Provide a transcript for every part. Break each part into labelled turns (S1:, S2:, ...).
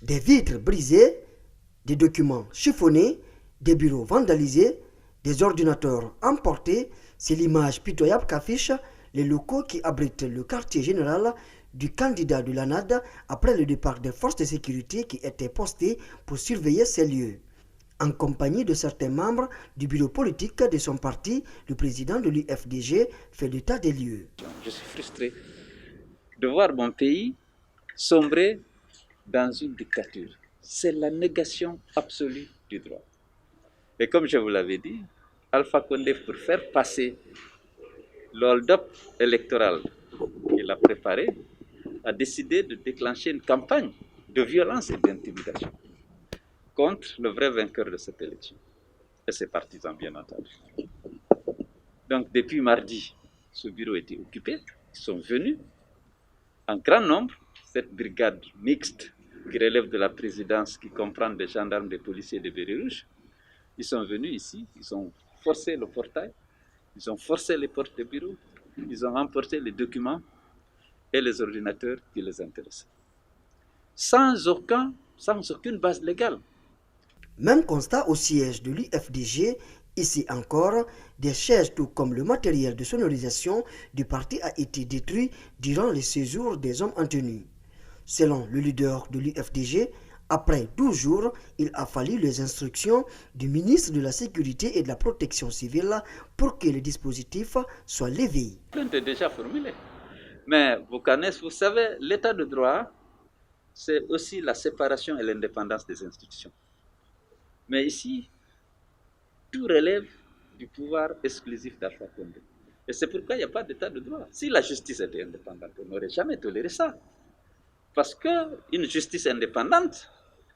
S1: Des vitres brisées, des documents chiffonnés, des bureaux vandalisés, des ordinateurs emportés, c'est l'image pitoyable qu'affichent les locaux qui abritent le quartier général du candidat de l'ANAD après le départ des forces de sécurité qui étaient postées pour surveiller ces lieux. En compagnie de certains membres du bureau politique de son parti, le président de l'UFDG fait l'état des lieux.
S2: Je suis frustré de voir mon pays sombrer dans une dictature. C'est la négation absolue du droit. Et comme je vous l'avais dit, Alpha Condé, pour faire passer le hold-up électoral qu'il a préparé, a décidé de déclencher une campagne de violence et d'intimidation contre le vrai vainqueur de cette élection, et ses partisans, bien entendu. Donc, depuis mardi, ce bureau était occupé. Ils sont venus en grand nombre. Cette brigade mixte qui relève de la présidence, qui comprend des gendarmes, des policiers, des bérets rouges, ils sont venus ici, ils ont forcé le portail, ils ont forcé les portes des bureaux, ils ont emporté les documents et les ordinateurs qui les intéressaient. Sans aucune base légale.
S1: Même constat au siège de l'UFDG, ici encore, des chaises tout comme le matériel de sonorisation du parti a été détruit durant le séjour des hommes en tenue. Selon le leader de l'UFDG, après 12 jours, il a fallu les instructions du ministre de la Sécurité et de la Protection civile pour que le dispositif soit levé.
S2: La plainte est déjà formulée. Mais vous savez, l'état de droit, c'est aussi la séparation et l'indépendance des institutions. Mais ici, tout relève du pouvoir exclusif d'Alpha Condé. Et c'est pourquoi il n'y a pas d'état de droit. Si la justice était indépendante, on n'aurait jamais toléré ça. Parce qu'une justice indépendante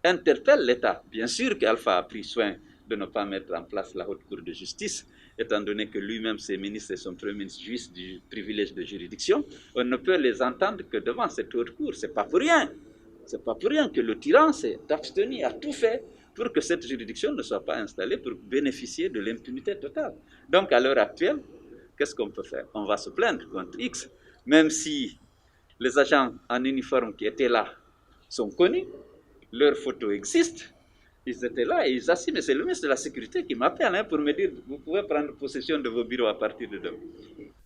S2: interpelle l'État. Bien sûr qu'Alpha a pris soin de ne pas mettre en place la haute cour de justice, étant donné que lui-même, ses ministres et son premier ministre jouissent du privilège de juridiction. On ne peut les entendre que devant cette haute cour. C'est pas pour rien. C'est pas pour rien que le tyran s'est abstenu, a tout fait pour que cette juridiction ne soit pas installée pour bénéficier de l'impunité totale. Donc, à l'heure actuelle, qu'est-ce qu'on peut faire? On va se plaindre contre X, même si les agents en uniforme qui étaient là sont connus, leurs photos existent, ils étaient là et ils assument. C'est le ministre de la Sécurité qui m'appelle pour me dire vous pouvez prendre possession de vos bureaux à partir de demain.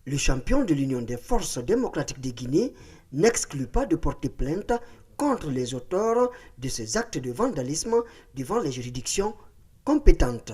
S1: Le champion de l'Union des forces démocratiques de Guinée n'exclut pas de porter plainte contre les auteurs de ces actes de vandalisme devant les juridictions compétentes.